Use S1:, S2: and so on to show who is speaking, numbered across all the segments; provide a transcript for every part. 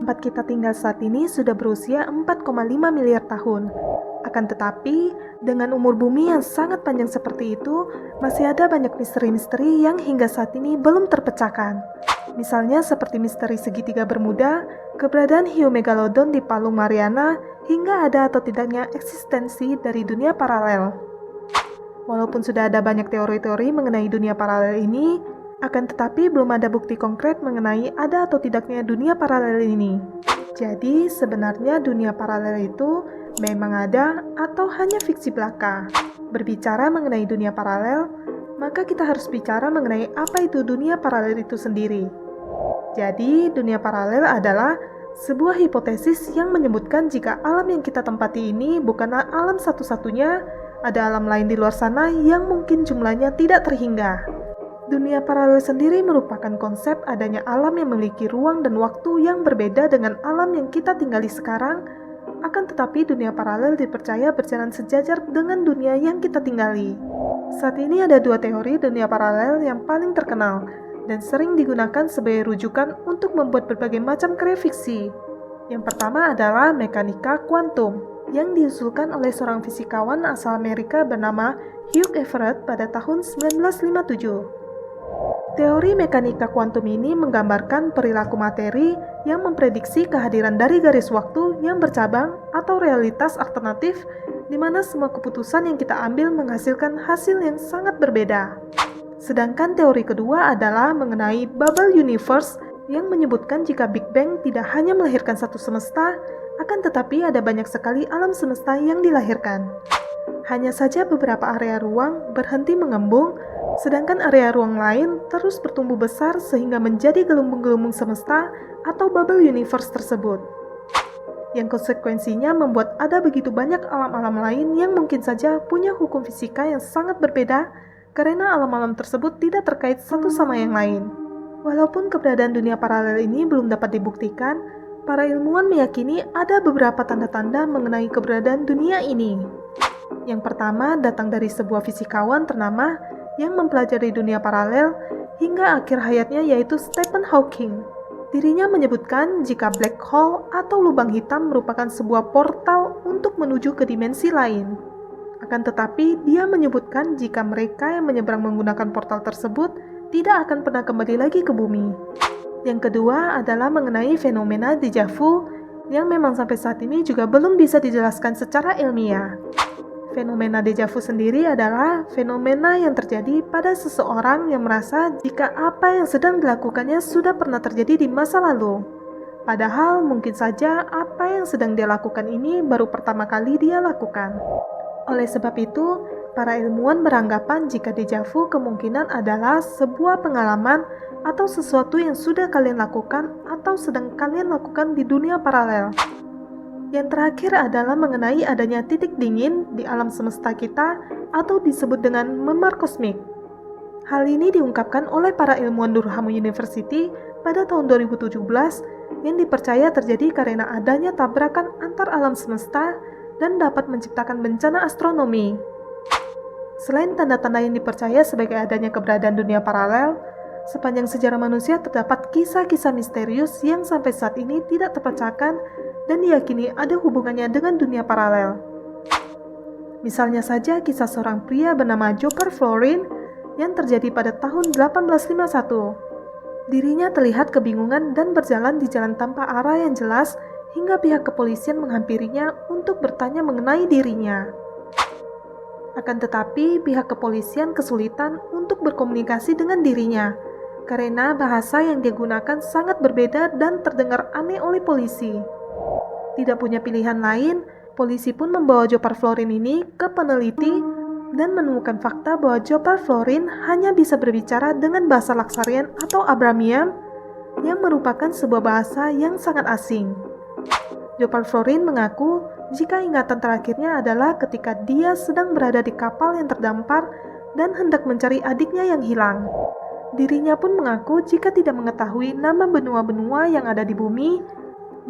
S1: Tempat kita tinggal saat ini sudah berusia 4,5 miliar tahun. Akan tetapi, dengan umur bumi yang sangat panjang seperti itu, masih ada banyak misteri-misteri yang hingga saat ini belum terpecahkan. Misalnya seperti misteri segitiga Bermuda, keberadaan hiu megalodon di Palung Mariana, hingga ada atau tidaknya eksistensi dari dunia paralel. Walaupun sudah ada banyak teori-teori mengenai dunia paralel ini, akan tetapi belum ada bukti konkret mengenai ada atau tidaknya dunia paralel ini. Jadi sebenarnya dunia paralel itu memang ada atau hanya fiksi belaka. Berbicara mengenai dunia paralel, maka kita harus bicara mengenai apa itu dunia paralel itu sendiri. Jadi dunia paralel adalah sebuah hipotesis yang menyebutkan jika alam yang kita tempati ini bukanlah alam satu-satunya, ada alam lain di luar sana yang mungkin jumlahnya tidak terhingga. Dunia paralel sendiri merupakan konsep adanya alam yang memiliki ruang dan waktu yang berbeda dengan alam yang kita tinggali sekarang, akan tetapi dunia paralel dipercaya berjalan sejajar dengan dunia yang kita tinggali. Saat ini ada dua teori dunia paralel yang paling terkenal dan sering digunakan sebagai rujukan untuk membuat berbagai macam karya fiksi. Yang pertama adalah mekanika kuantum, yang diusulkan oleh seorang fisikawan asal Amerika bernama Hugh Everett pada tahun 1957. Teori mekanika kuantum ini menggambarkan perilaku materi yang memprediksi kehadiran dari garis waktu yang bercabang atau realitas alternatif di mana semua keputusan yang kita ambil menghasilkan hasil yang sangat berbeda. Sedangkan teori kedua adalah mengenai bubble universe yang menyebutkan jika Big Bang tidak hanya melahirkan satu semesta, akan tetapi ada banyak sekali alam semesta yang dilahirkan. Hanya saja beberapa area ruang berhenti mengembung, sedangkan area ruang lain terus bertumbuh besar sehingga menjadi gelembung-gelembung semesta atau bubble universe tersebut. Yang konsekuensinya membuat ada begitu banyak alam-alam lain yang mungkin saja punya hukum fisika yang sangat berbeda karena alam-alam tersebut tidak terkait satu sama yang lain. Walaupun keberadaan dunia paralel ini belum dapat dibuktikan, para ilmuwan meyakini ada beberapa tanda-tanda mengenai keberadaan dunia ini. Yang pertama datang dari sebuah fisikawan ternama yang mempelajari dunia paralel hingga akhir hayatnya, yaitu Stephen Hawking. Dirinya menyebutkan jika black hole atau lubang hitam merupakan sebuah portal untuk menuju ke dimensi lain. Akan tetapi, dia menyebutkan jika mereka yang menyeberang menggunakan portal tersebut tidak akan pernah kembali lagi ke bumi. Yang kedua adalah mengenai fenomena déjà vu yang memang sampai saat ini juga belum bisa dijelaskan secara ilmiah. Fenomena déjà vu sendiri adalah fenomena yang terjadi pada seseorang yang merasa jika apa yang sedang dilakukannya sudah pernah terjadi di masa lalu. Padahal mungkin saja apa yang sedang dia lakukan ini baru pertama kali dia lakukan. Oleh sebab itu, para ilmuwan beranggapan jika déjà vu kemungkinan adalah sebuah pengalaman atau sesuatu yang sudah kalian lakukan atau sedang kalian lakukan di dunia paralel. Yang terakhir adalah mengenai adanya titik dingin di alam semesta kita atau disebut dengan memar kosmik. Hal ini diungkapkan oleh para ilmuwan Durham University pada tahun 2017 yang dipercaya terjadi karena adanya tabrakan antar alam semesta dan dapat menciptakan bencana astronomi. Selain tanda-tanda yang dipercaya sebagai adanya keberadaan dunia paralel, sepanjang sejarah manusia terdapat kisah-kisah misterius yang sampai saat ini tidak terpecahkan dan diyakini ada hubungannya dengan dunia paralel. Misalnya saja kisah seorang pria bernama Joker Florin yang terjadi pada tahun 1851. Dirinya terlihat kebingungan dan berjalan di jalan tanpa arah yang jelas hingga pihak kepolisian menghampirinya untuk bertanya mengenai dirinya. Akan tetapi pihak kepolisian kesulitan untuk berkomunikasi dengan dirinya karena bahasa yang dia gunakan sangat berbeda dan terdengar aneh oleh polisi. Tidak punya pilihan lain, polisi pun membawa Joker Florin ini ke peneliti dan menemukan fakta bahwa Joker Florin hanya bisa berbicara dengan bahasa Laksarian atau Abramian yang merupakan sebuah bahasa yang sangat asing. Joker Florin mengaku jika ingatan terakhirnya adalah ketika dia sedang berada di kapal yang terdampar dan hendak mencari adiknya yang hilang. Dirinya pun mengaku jika tidak mengetahui nama benua-benua yang ada di bumi,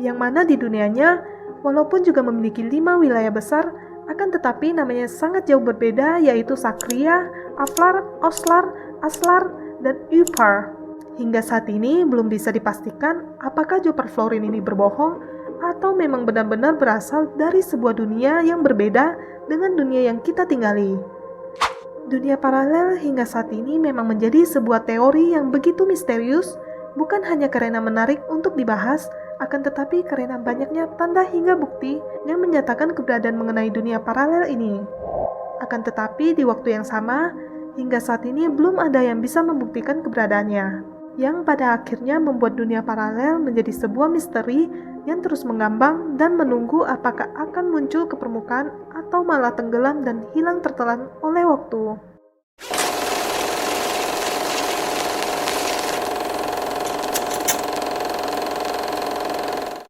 S1: yang mana di dunianya, walaupun juga memiliki 5 wilayah besar, akan tetapi namanya sangat jauh berbeda, yaitu Sakria, Aflar, Oslar, Aslar, dan Upar. Hingga saat ini belum bisa dipastikan apakah Joe Florin ini berbohong atau memang benar-benar berasal dari sebuah dunia yang berbeda dengan dunia yang kita tinggali. Dunia paralel hingga saat ini memang menjadi sebuah teori yang begitu misterius, bukan hanya karena menarik untuk dibahas, akan tetapi karena banyaknya tanda hingga bukti yang menyatakan keberadaan mengenai dunia paralel ini. Akan tetapi di waktu yang sama, hingga saat ini belum ada yang bisa membuktikan keberadaannya, yang pada akhirnya membuat dunia paralel menjadi sebuah misteri yang terus mengambang dan menunggu apakah akan muncul ke permukaan atau malah tenggelam dan hilang tertelan oleh waktu.